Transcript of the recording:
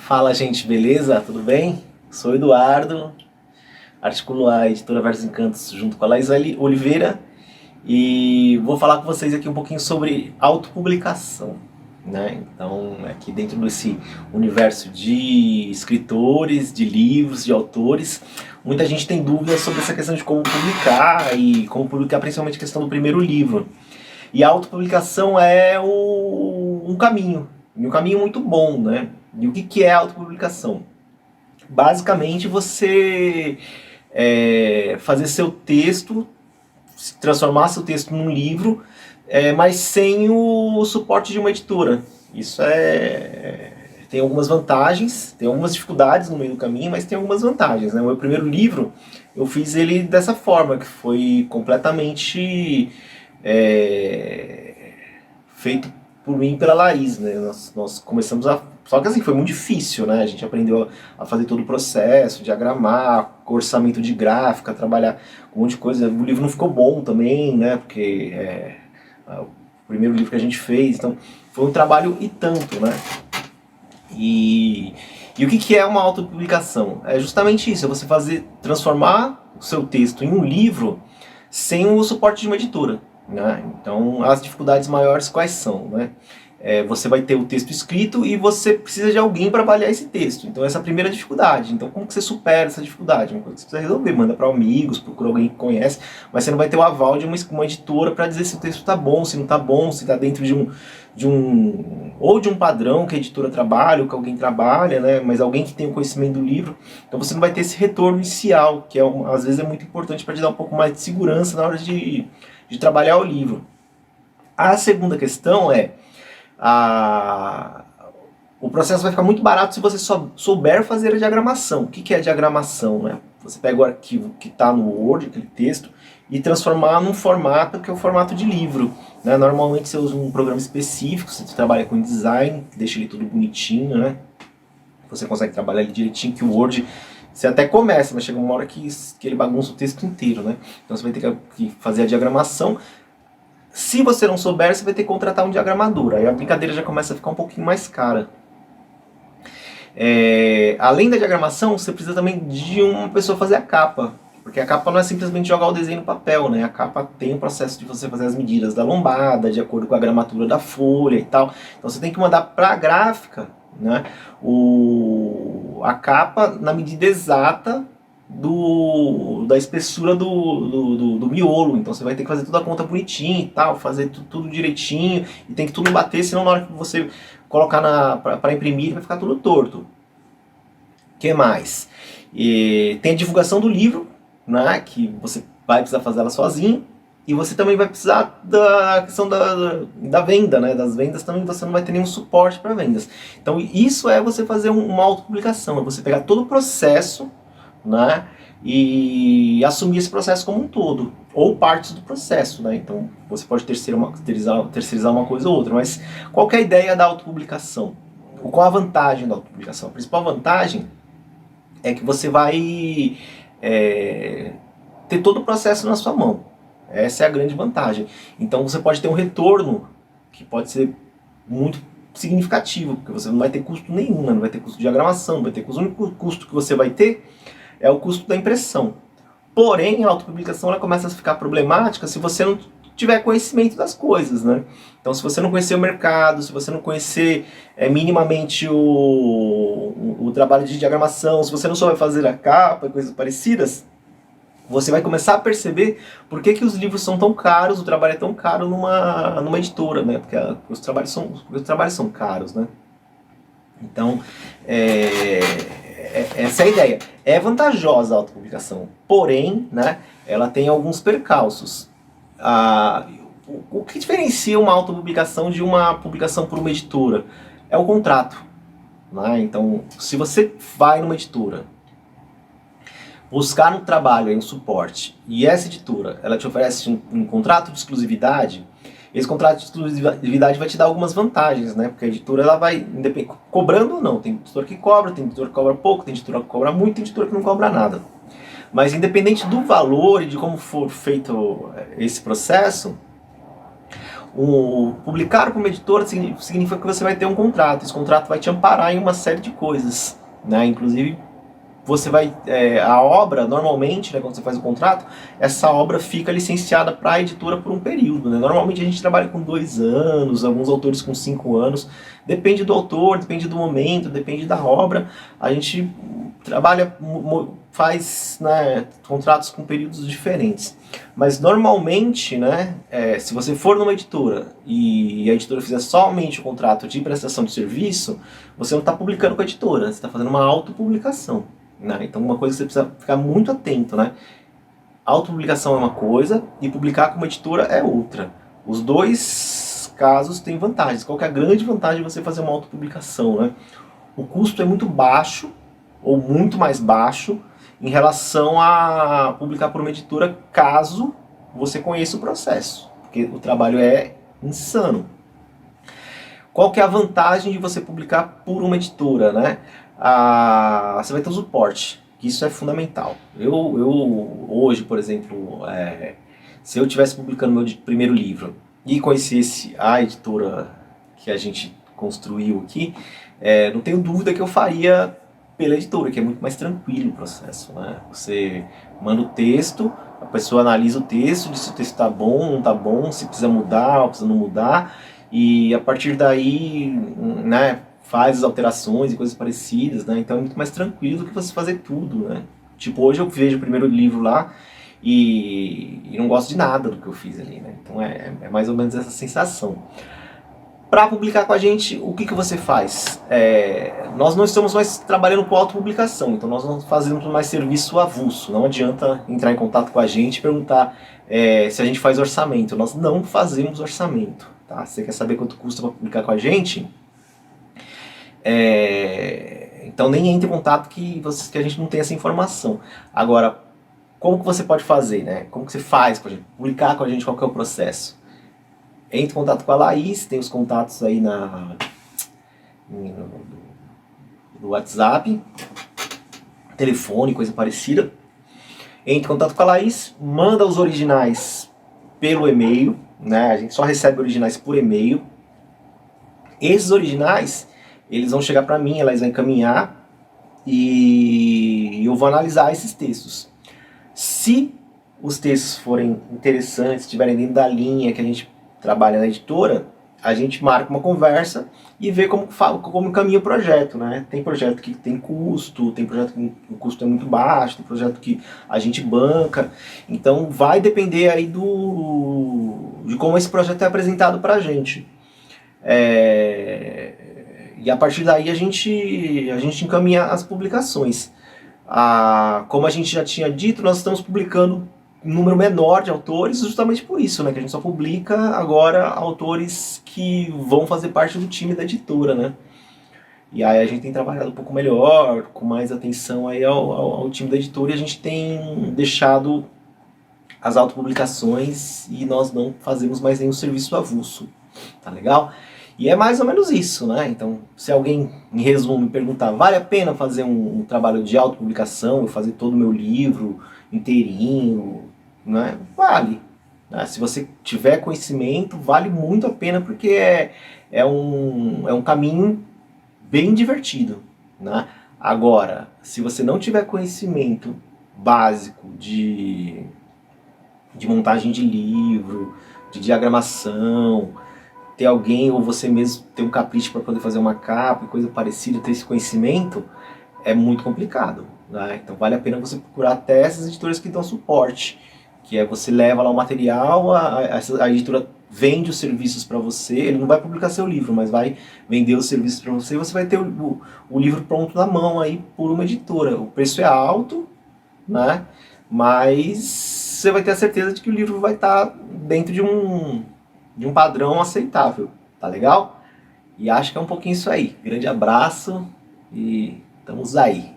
Fala, gente, beleza? Tudo bem? Sou o Eduardo, articulo a editora Versos Encantos junto com a Laís Oliveira e vou falar com vocês aqui um pouquinho sobre autopublicação, né? Então, aqui dentro desse universo de escritores, de livros, de autores, muita gente tem dúvidas sobre essa questão de como publicar e como publicar, principalmente a questão do primeiro livro. E a autopublicação é um caminho, e um caminho muito bom, né? E o que é a autopublicação? Basicamente você fazer seu texto, transformar seu texto num livro, mas sem o suporte de uma editora. Isso tem algumas vantagens, tem algumas dificuldades no meio do caminho, mas tem algumas vantagens, né? O meu primeiro livro, eu fiz ele dessa forma, que foi completamente feito por mim e pela Laís, né? Nós começamos a... Só que assim, foi muito difícil, né? A gente aprendeu a fazer todo o processo, diagramar, orçamento de gráfica, trabalhar com um monte de coisa. O livro não ficou bom também, né? Porque o primeiro livro que a gente fez, então foi um trabalho e tanto, né? E o que é uma autopublicação? É justamente isso, é você transformar o seu texto em um livro sem o suporte de uma editora, né? Então, as dificuldades maiores quais são, né? Você vai ter o texto escrito e você precisa de alguém para avaliar esse texto. Então essa é a primeira dificuldade. Então como que você supera essa dificuldade? Uma coisa que você precisa resolver, manda para amigos, procura alguém que conhece, mas você não vai ter o aval de uma editora para dizer se o texto está bom, se não está bom, se está dentro de um padrão que a editora trabalha, ou que alguém trabalha, né? Mas alguém que tem o conhecimento do livro. Então você não vai ter esse retorno inicial, que às vezes é muito importante para te dar um pouco mais de segurança na hora de trabalhar o livro. A segunda questão o processo vai ficar muito barato se você souber fazer a diagramação. O que é a diagramação, né? Você pega o arquivo que está no Word, aquele texto, e transformar num formato que é o formato de livro, né? Normalmente você usa um programa específico, você trabalha com design, que deixa ele tudo bonitinho, né? Você consegue trabalhar ele direitinho, que o Word você até começa, mas chega uma hora que ele bagunça o texto inteiro, né? Então você vai ter que fazer a diagramação. Se você não souber, você vai ter que contratar um diagramador. Aí a brincadeira já começa a ficar um pouquinho mais cara. Além da diagramação, você precisa também de uma pessoa fazer a capa. Porque a capa não é simplesmente jogar o desenho no papel, né? A capa tem o processo de você fazer as medidas da lombada, de acordo com a gramatura da folha e tal. Então você tem que mandar para a gráfica, né, a capa na medida exata da espessura do miolo. Então você vai ter que fazer toda a conta bonitinha e tal, fazer tudo direitinho, e tem que tudo bater, senão na hora que você colocar para imprimir vai ficar tudo torto. O que mais? Tem a divulgação do livro, né, que você vai precisar fazer ela sozinho, e você também vai precisar da questão da venda, né? Das vendas também você não vai ter nenhum suporte para vendas. Então isso é você fazer uma autopublicação, é você pegar todo o processo, né, e assumir esse processo como um todo, ou partes do processo, né? Então você pode terceirizar uma coisa ou outra, mas qual que é a ideia da autopublicação? Qual a vantagem da autopublicação? A principal vantagem é que você vai ter todo o processo na sua mão. Essa é a grande vantagem. Então você pode ter um retorno que pode ser muito significativo, porque você não vai ter custo nenhum, né? Não vai ter custo de diagramação, não vai ter custo. O único custo que você vai ter é o custo da impressão. Porém, a autopublicação ela começa a ficar problemática se você não tiver conhecimento das coisas, né? Então, se você não conhecer o mercado, se você não conhecer minimamente o trabalho de diagramação, se você não souber fazer a capa e coisas parecidas, você vai começar a perceber por que os livros são tão caros, o trabalho é tão caro numa editora, né? Porque os trabalhos são caros, né? Então, essa é a ideia. É vantajosa a autopublicação, porém, né, ela tem alguns percalços. O que diferencia uma autopublicação de uma publicação por uma editora? É o contrato, né? Então, se você vai numa editora buscar um trabalho, um suporte, e essa editora ela te oferece um contrato de exclusividade, esse contrato de exclusividade vai te dar algumas vantagens, né? Porque a editora ela vai, cobrando ou não, tem editora que cobra, tem editora que cobra pouco, tem editora que cobra muito, tem editora que não cobra nada. Mas independente do valor e de como for feito esse processo, Publicar para uma editora significa que você vai ter um contrato. Esse contrato vai te amparar em uma série de coisas, né? Inclusive, você vai a obra, normalmente, né, quando você faz o contrato, essa obra fica licenciada para a editora por um período, né? Normalmente a gente trabalha com 2 anos, alguns autores com 5 anos, depende do autor, depende do momento, depende da obra. A gente trabalha, faz, né, contratos com períodos diferentes. Mas normalmente, né, se você for numa editora e a editora fizer somente o contrato de prestação de serviço, você não está publicando com a editora, você está fazendo uma autopublicação. Né? Então uma coisa que você precisa ficar muito atento, né? Autopublicação é uma coisa e publicar com uma editora é outra. Os dois casos têm vantagens. Qual que é a grande vantagem de você fazer uma autopublicação, né? O custo é muito baixo, ou muito mais baixo, em relação a publicar por uma editora, caso você conheça o processo. Porque o trabalho é insano. Qual que é a vantagem de você publicar por uma editora, né? Você vai ter o suporte, que isso é fundamental. Eu hoje, por exemplo, se eu estivesse publicando meu primeiro livro e conhecesse a editora que a gente construiu aqui, não tenho dúvida que eu faria pela editora, que é muito mais tranquilo o processo, né? Você manda o texto, a pessoa analisa o texto, diz se o texto está bom, não está bom, se precisa mudar ou precisa não mudar, e a partir daí, né, faz as alterações e coisas parecidas, né? Então é muito mais tranquilo do que você fazer tudo, né? Tipo, hoje eu vejo o primeiro livro lá e não gosto de nada do que eu fiz ali, né? Então é mais ou menos essa sensação. Para publicar com a gente, o que você faz? Nós não estamos mais trabalhando com autopublicação, então nós não fazemos mais serviço avulso. Não adianta entrar em contato com a gente e perguntar se a gente faz orçamento. Nós não fazemos orçamento. Tá? Você quer saber quanto custa para publicar com a gente? Então nem entre em contato que a gente não tem essa informação. Agora, como que você pode fazer, né? Como que você faz com a gente? Publicar com a gente, qual que é o processo? Entre em contato com a Laís, tem os contatos aí no WhatsApp, telefone, coisa parecida. Entre em contato com a Laís, manda os originais pelo e-mail, né? A gente só recebe originais por e-mail. Esses originais, eles vão chegar para mim, elas vão encaminhar e eu vou analisar esses textos. Se os textos forem interessantes, estiverem dentro da linha que a gente trabalha na editora, a gente marca uma conversa e vê como caminha o projeto, né? Tem projeto que tem custo, tem projeto que o custo é muito baixo, tem projeto que a gente banca. Então vai depender aí de como esse projeto é apresentado pra gente. E a partir daí a gente encaminha as publicações. Como a gente já tinha dito, nós estamos publicando um número menor de autores justamente por isso, né? Que a gente só publica agora autores que vão fazer parte do time da editora, né? E aí a gente tem trabalhado um pouco melhor, com mais atenção aí ao time da editora, e a gente tem deixado as autopublicações e nós não fazemos mais nenhum serviço avulso, tá legal? E é mais ou menos isso, né? Então, se alguém, em resumo, me perguntar, vale a pena fazer um trabalho de autopublicação, eu fazer todo o meu livro inteirinho, né? Vale. Né? Se você tiver conhecimento, vale muito a pena, porque é um caminho bem divertido, né? Agora, se você não tiver conhecimento básico de montagem de livro, de diagramação, ter alguém ou você mesmo ter um capricho para poder fazer uma capa e coisa parecida, ter esse conhecimento, é muito complicado, né? Então vale a pena você procurar até essas editoras que dão suporte, que é você leva lá o material, a editora vende os serviços para você, ele não vai publicar seu livro, mas vai vender os serviços para você, e você vai ter o livro pronto na mão aí por uma editora. O preço é alto, né? Mas você vai ter a certeza de que o livro vai estar dentro de um padrão aceitável, tá legal? E acho que é um pouquinho isso aí. Grande abraço e estamos aí.